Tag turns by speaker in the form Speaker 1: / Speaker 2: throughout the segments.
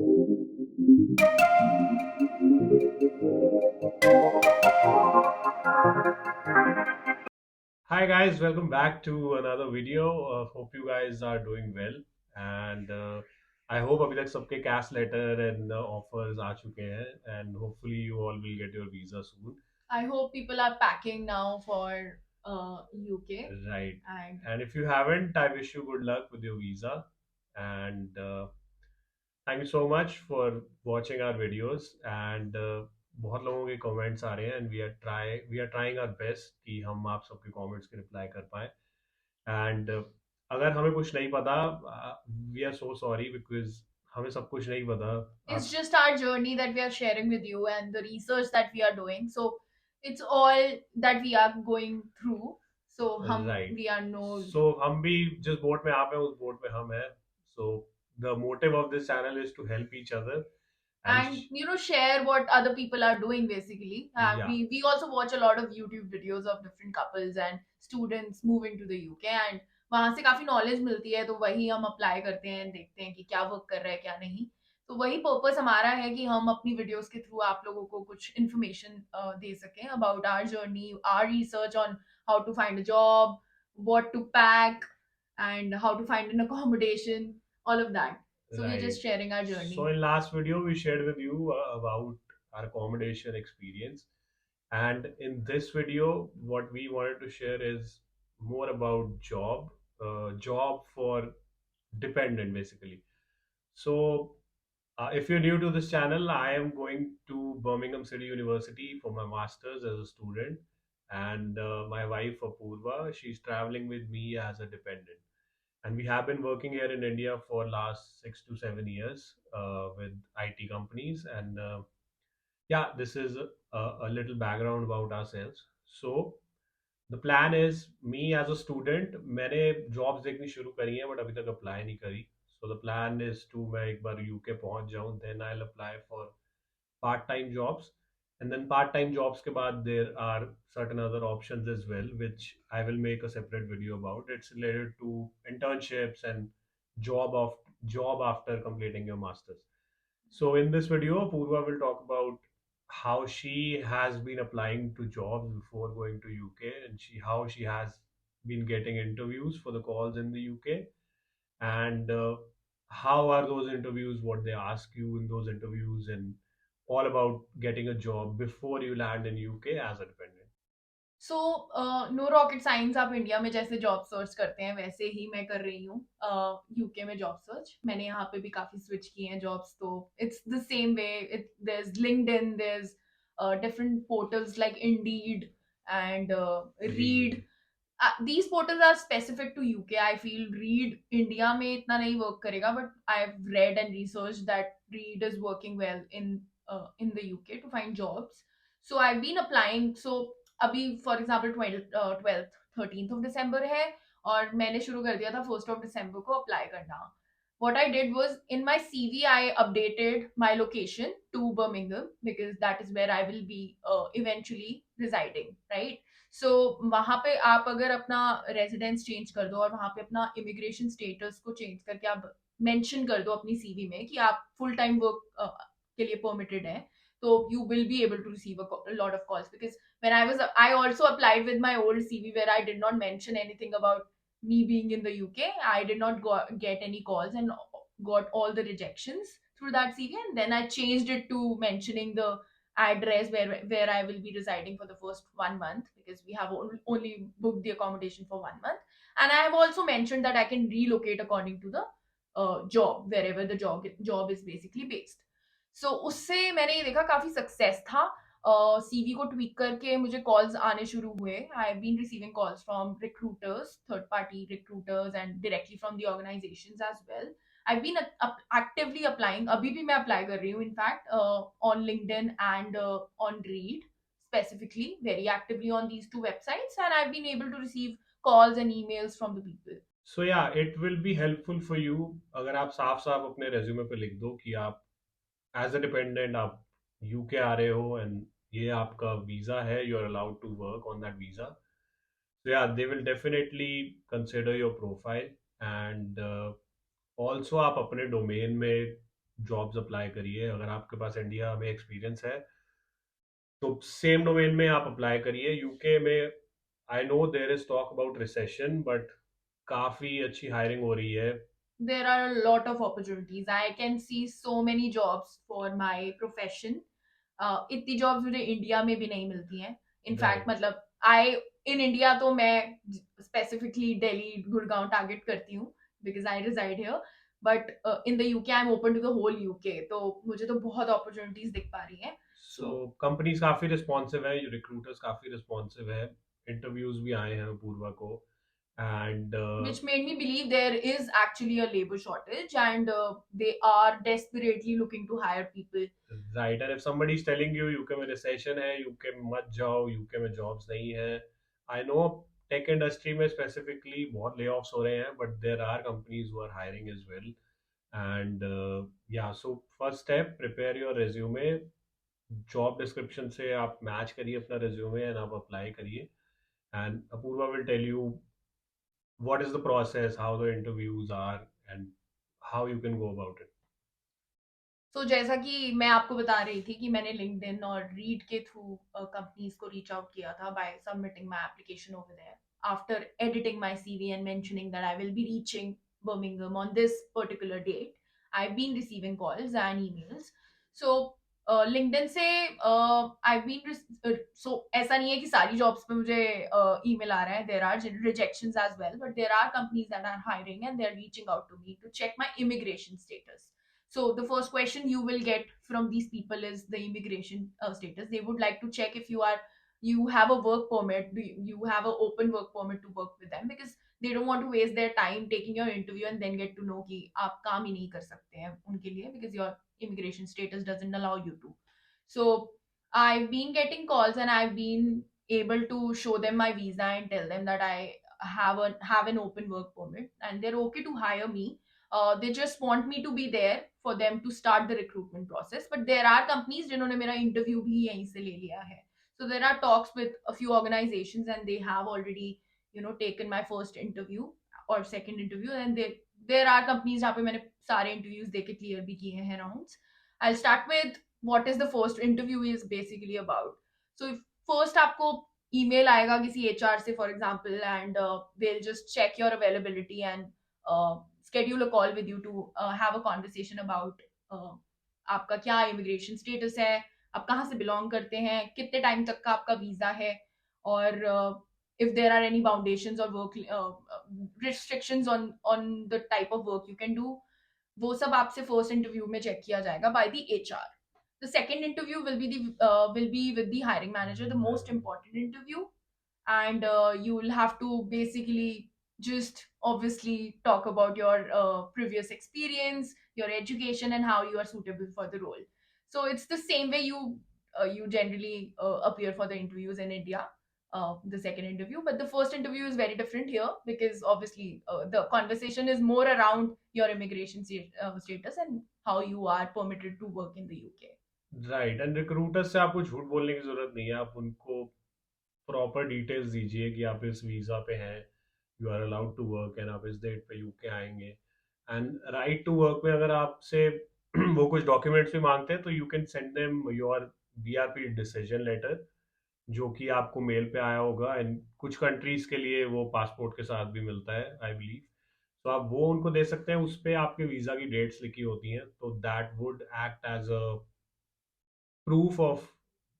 Speaker 1: Hi guys, welcome back to another video. Hope you guys are doing well, and I hope अभी तक सबके cash letter and offers आ चुके हैं, and hopefully you all will get your visa soon.
Speaker 2: I hope people are packing now for UK.
Speaker 1: Right.
Speaker 2: And
Speaker 1: And if you haven't, I wish you good luck with your visa. And thank you so much for watching our videos. And बहुत लोगों के comments आ रहे हैं, and we are trying our best कि हम आप सबके comments के reply कर पाएं. एंड अगर हमें कुछ नहीं पता, we are so sorry because हमें सब कुछ नहीं पता.
Speaker 2: it's
Speaker 1: आप
Speaker 2: just our journey that we are sharing with you and the research that we are doing. So it's all that we are going through. So
Speaker 1: right,
Speaker 2: we are no.
Speaker 1: सो हम भी जिस boat में आप हैं उस boat में हम हैं. So the motive of this channel is to help each other and
Speaker 2: And share what other people are doing basically.
Speaker 1: या
Speaker 2: We also watch a lot of YouTube videos of different couples and students moving to the UK, and वहां से काफी knowledge मिलती है, तो वही हम apply करते हैं, देखते हैं कि क्या वर्क कर रहा है क्या नहीं. तो वही पर्पस हमारा है कि हम अपनी वीडियोस के थ्रू आप लोगों को कुछ इन्फॉर्मेशन दे सकें about our journey, our research on how to find a job, what to pack, and how to find an accommodation, all of that. So we're
Speaker 1: right.
Speaker 2: just sharing our journey.
Speaker 1: So in last video we shared with you about our accommodation experience, and in this video what we wanted to share is more about job for dependent basically. So if you're new to this channel, I am going to Birmingham City University for my master's as a student, and my wife Apurva, she's traveling with me as a dependent, and we have been working here in India for last 6 to 7 years with IT companies, and yeah, this is a little background about ourselves. So the plan is me as a student, मैंने jobs देखनी शुरू करी हैं, but अभी तक apply नहीं करी. So the plan is to मैं एक बार UK पहुंच जाऊं, then I'll apply for part-time jobs, and then part-time jobs के बाद there are certain other options as well, which I will make a separate video about. It's related to internships and job after completing your masters. So in this video, Purva will talk about how she has been applying to jobs before going to UK, and how she has been getting interviews for the calls in the UK, and how are those interviews, what they ask you in those interviews, and all about getting a job before you land in UK as a dependent.
Speaker 2: So no rocket science. आप India में जैसे job search करते हैं वैसे ही मैं कर रही हूँ यूके में जॉब सर्च. मैंने यहाँ पे भी काफी स्विच किए हैं जॉब्स, तो it's the same way. There is LinkedIn, there is different portals like Indeed and Reed.
Speaker 1: Read.
Speaker 2: These portals are specific to UK. I feel Read India में इतना नहीं work करेगा, but I've read and researched that Read is working well in the UK to find jobs. So I've been applying. So अभी for example 12th 13th of December है, और मैंने शुरू कर दिया था 1st of December को apply करना. What I did was, in my CV I updated my location to Birmingham because that is where I will be eventually residing, right? सो वहां पे आप अगर अपना रेजिडेंस चेंज कर दो और वहां पे अपना इमिग्रेशन स्टेटस को चेंज करके आप मेंशन कर दो अपनी सीवी में कि आप फुल टाइम वर्क के लिए परमिटेड है, तो you will be able to receive a lot of calls. Because when I also applied with my old CV where I did not mention anything about me being in the UK. I did not get any calls and got all the rejections through that CV, and then I changed it to mentioning the address where I will be residing for the first 1 month, because we have only booked the accommodation for 1 month. And I have also mentioned that I can relocate according to the job, wherever the job is basically based. So उससे मैंने ये देखा काफी success था. CV को tweak करके मुझे calls आने शुरू हुए. I have been receiving calls from recruiters, third party recruiters, and directly from the organizations as well. I've been actively applying. अभी भी मैं apply कर रही हूँ, in fact, on LinkedIn and on Reed specifically, very actively on these two websites, and I've been able to receive calls and emails from the people.
Speaker 1: So yeah, it will be helpful for you अगर आप साफ साफ अपने resume पे लिख दो कि आप एज अ डिपेंडेंट आप यूके आ रहे हो, एंड ये आपका वीजा है, you are allowed to work on that visa. So yeah, they will definitely consider your profile, and also आप अपने डोमेन में जॉब्स अप्लाई करिए। अगर आपके पास इंडिया में एक्सपीरियंस है तो सेम डोमेन में आप अप्लाई करिए। यूके में I know there is talk about recession, but काफी अच्छी हायरिंग हो रही है।
Speaker 2: There are a lot of opportunities. I can see so many jobs for my profession. इतनी जॉब्स मुझे इंडिया में भी नहीं मिलती हैं। In fact
Speaker 1: right.
Speaker 2: मतलब आई इन इंडिया तो मैं स्पेसिफिकली दिल्ली गुड़गांव टारगेट करती हूँ because I reside here. But in the UK I am open to the whole UK, तो मुझे तो बहुत अपॉर्चुनिटीज दिख पा रही हैं।
Speaker 1: सो
Speaker 2: सो
Speaker 1: कंपनीज काफी रिस्पॉन्सिव है, रिक्रूटर्स काफी रिस्पॉन्सिव है। इंटरव्यूज भी आए हैं पूर्वा को। And
Speaker 2: which made me believe there is actually a labor shortage, and they are desperately looking to hire people.
Speaker 1: Right, and if somebody is telling you UK में recession है, UK में मत जाओ, यूके में जॉब्स नहीं है। I know tech industry में specifically बहुत ले ऑफ्स हो रहे हैं, but there are companies who are hiring as well. And yeah so first step, prepare your resume. Job description से आप मैच करिए अपना रिज्यूमे एंड आप अप्लाई करिए। And Apoorva will tell you what is the process, how the interviews are, and how you can go about it.
Speaker 2: जैसा कि मैं आपको बता रही थी कि मैंने लिंक्डइन और रीड के थ्रू कंपनीज को रीच आउट किया था by submitting my application over there after editing my CV and mentioning that I will be reaching Birmingham on this particular date. I have been receiving calls and emails. So LinkedIn से I been so ऐसा नहीं है कि सारी jobs पे मुझे email आ रहा है। There are rejections as well, but there are companies that are hiring and they are reaching out to me to check my immigration status. So the first question you will get from these people is the immigration status. They would like to check if you have a work permit. Do you have an open work permit to work with them, because they don't want to waste their time taking your interview and then get to know कि आप काम ही नहीं कर सकते हैं उनके लिए, because your immigration status doesn't allow you to. So I've been getting calls and I've been able to show them my visa and tell them that I have an open work permit and they're okay to hire me. They just want me to be there for them to start the recruitment process. But there are companies जिन्होंने मेरा interview भी यहीं से ले लिया है. So there are talks with a few organizations and they have already taken my first interview or second interview, and there are companies जहाँ पे मैंने सारे interviews देके clear भी किए हैं rounds. I'll start with what is the first interview is basically about. So if first आपको email आएगा किसी HR से for example, and they'll just check your availability and schedule a call with you to have a conversation about आपका क्या immigration status है, आप कहाँ से belong करते हैं, कितने टाइम तक का आपका वीजा है, और if there are any foundations or work restrictions on the type of work you can do, वो सब आपसे फर्स्ट इंटरव्यू में चेक किया जाएगा by the HR. The second interview will be with the hiring manager, the most important interview, and you will have to basically just obviously talk about your previous experience, your education, and how you are suitable for the role. So it's the same way you generally appear for the interviews in India. The second interview, but the first interview is very different here because obviously the conversation is more around your immigration status and how you are permitted to work in the UK.
Speaker 1: Right, and recruiter से आपको झूठ बोलने की जरूरत नहीं है। आप उनको प्रॉपर डिटेल्स दीजिए कि आप इस वीजा पे हैं, you are allowed to work, and आप इस डेट पे यूके आएंगे। एंड राइट टू वर्क में अगर आपसे वो कुछ डॉक्यूमेंट्स भी मांगते हैं तो you can send them your BRP decision letter, जो कि आपको मेल पे आया होगा। एंड कुछ कंट्रीज के लिए वो पासपोर्ट के साथ भी मिलता है आई बिलीव। तो आप वो उनको दे सकते हैं, उस पे आपके वीजा की डेट्स लिखी होती हैं, तो that would act as a proof of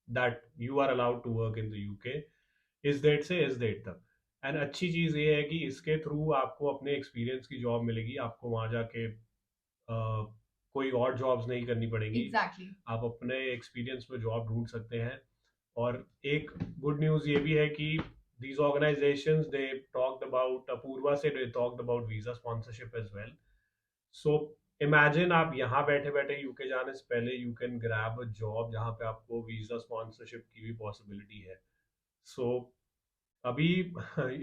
Speaker 1: that you are allowed to work in the UK इस डेट से इस डेट तक। एंड अच्छी चीज़ ये है कि इसके थ्रू आपको अपने एक्सपीरियंस की जॉब मिलेगी, आपको वहाँ जाके कोई और जॉब्स नहीं करनी पड़ेगी।
Speaker 2: Exactly.
Speaker 1: आप अपने एक्सपीरियंस में जॉब ढूंढ सकते हैं। और एक गुड न्यूज़ ये भी है कि these organizations they talked about Apurva से they talked about visa sponsorship as well. So imagine आप यहाँ बैठे बैठे यूके जाने से पहले you can grab a job जहाँ पे आपको वीजा स्पॉन्सरशिप की भी पॉसिबिलिटी है। सो अभी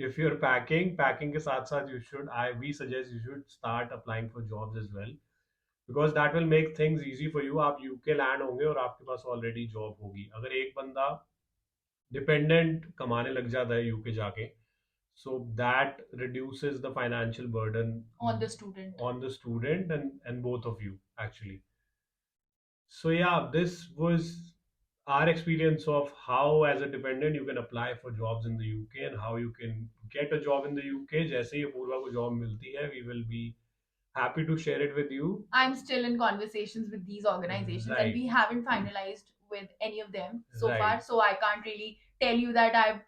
Speaker 1: इफ यू आर पैकिंग के साथ साथ you should I we suggest you should start applying for jobs as well, because that will make things easy for you. आप यूके लैंड होंगे और आपके पास ऑलरेडी जॉब होगी। अगर एक बंदा डिपेंडेंट कमाने लग जाता है यूके जाके, so that reduces the financial burden
Speaker 2: On the student.
Speaker 1: on the student and both of you actually. So yeah, this was our experience of how as a dependent you can apply for jobs in the UK and how you can get a job in the UK. जैसे ही पूर्वा को job मिलती है, we will be happy to share it with you.
Speaker 2: I'm still in conversations with these organizations, and
Speaker 1: Right,
Speaker 2: we haven't finalized with any of them so
Speaker 1: right,
Speaker 2: far. So I can't really tell you that I've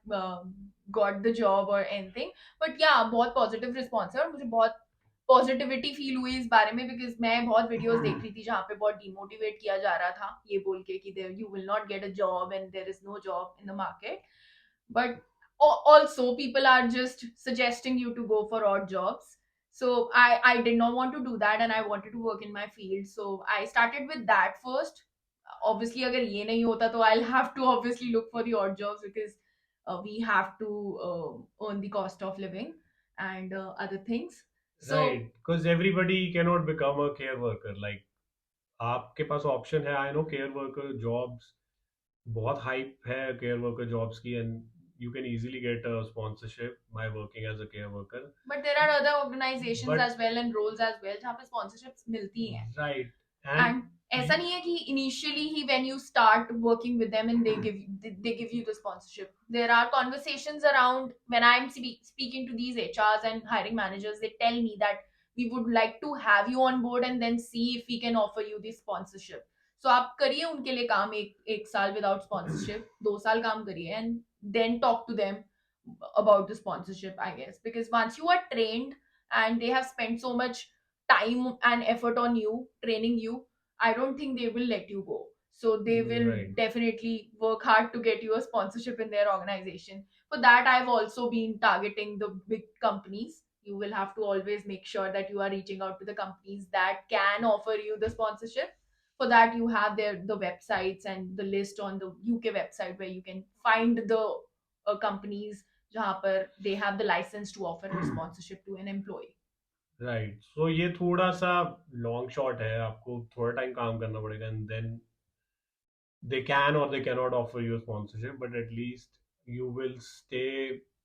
Speaker 2: got the job or anything. But yeah, बहुत positive response है और मुझे बहुत positivity feel हुई इस बारे में, because मैं बहुत वीडियोस देख रही थी जहाँ पे बहुत डिमोटिवेट किया जा रहा था ये बोल के कि there you will not get a job and there is no job in the market. But also people are just suggesting you to go for odd jobs. So I did not want to do that, and I wanted to work in my field, so I started with that first. Obviously अगर ये नहीं होता तो I'll have to obviously look for the odd jobs, because we have to earn the cost of living and other things. So
Speaker 1: right. Because everybody cannot become a care worker. Like आपके पास option है. I know care worker jobs बहुत hype है care worker jobs की, and you can easily get a sponsorship by working as a care worker.
Speaker 2: but there are other organizations
Speaker 1: but
Speaker 2: as well and roles as well जहाँ पे sponsorships मिलती हैं.
Speaker 1: Right
Speaker 2: And
Speaker 1: and
Speaker 2: ऐसा नहीं है कि initially he when you start working with them and they give you the sponsorship. There are conversations around when I'm speaking to these HRs and hiring managers. They tell me that we would like to have you on board and then see if we can offer you the sponsorship. So आप करिए उनके लिए काम एक साल without sponsorship, 2 साल काम करिए, and then talk to them about the sponsorship, I guess, because once you are trained and they have spent so much time and effort on you training you, I don't think they will let you go. So they will
Speaker 1: right
Speaker 2: definitely work hard to get you a sponsorship in their organization. For that, I've also been targeting the big companies. You will have to always make sure that you are reaching out to the companies that can offer you the sponsorship. For that, you have the websites and the list on the UK website where you can find the companies जहाँ पर they have the license to offer a sponsorship to an employee.
Speaker 1: Right. So ये थोड़ा सा long shot है, आपको थोड़ा time काम करना पड़ेगा, एंड देन दे कैन और they cannot offer you sponsorship, but at least you will stay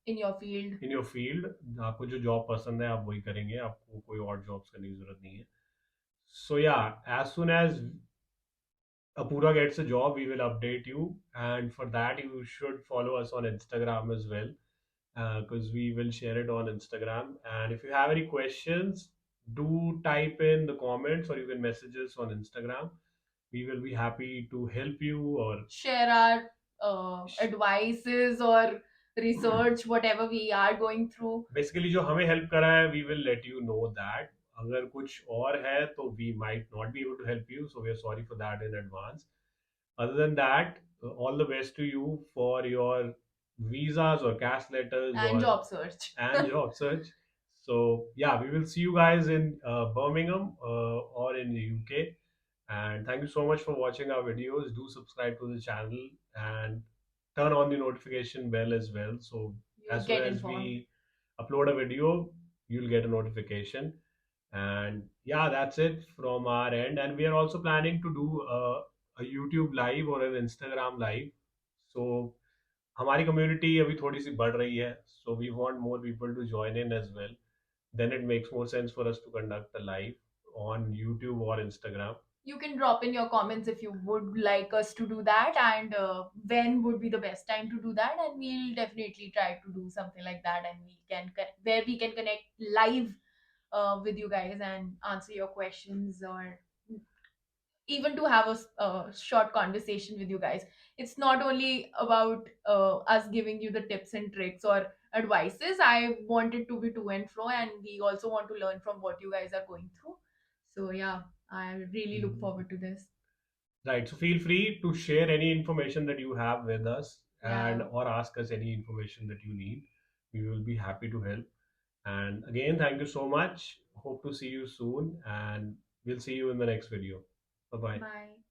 Speaker 2: In your field.
Speaker 1: In your field. आपको जो जॉब पसंद है आप वही करेंगे, आपको कोई और जॉब्स करने की जरूरत नहीं है. So yeah, as soon as Apura gets a job, we will update you. And for that, you should follow us on Instagram as well, because we will share it on Instagram. And if you have any questions, do type in the comments or you can message us on Instagram. We will be happy to help you or
Speaker 2: Share our advices or research, whatever we are going through.
Speaker 1: Basically जो हमें help करा है we will let you know that. अगर कुछ और है तो we might not be able to help you, so we are sorry for that in advance. Other than that, all the best to you for your visas or cash letters or
Speaker 2: And job search.
Speaker 1: and job search. So yeah, we will see you guys in Birmingham or in the UK. And thank you so much for watching our videos. Do subscribe to the channel and turn on the notification bell as well. So
Speaker 2: You
Speaker 1: as soon
Speaker 2: get
Speaker 1: as
Speaker 2: informed.
Speaker 1: we upload a video, you'll get a notification. And yeah, that's it from our end. And we are also planning to do a YouTube live or an Instagram live. So हमारी community अभी थोड़ी सी बढ़ रही है. So we want more people to join in as well. Then it makes more sense for us to conduct a live on YouTube or Instagram.
Speaker 2: You can drop in your comments if you would like us to do that, and when would be the best time to do that, and we'll definitely try to do something like that, and we can where we can connect live with you guys and answer your questions, or even to have a short conversation with you guys. It's not only about us giving you the tips and tricks or advices. I want it to be to and fro, and we also want to learn from what you guys are going through. So yeah, I really look forward to this.
Speaker 1: Right. So feel free to share any information that you have with us and
Speaker 2: Yeah,
Speaker 1: or ask us any information that you need. We will be happy to help. And again, thank you so much. Hope to see you soon and we'll see you in the next video. Bye bye.
Speaker 2: bye.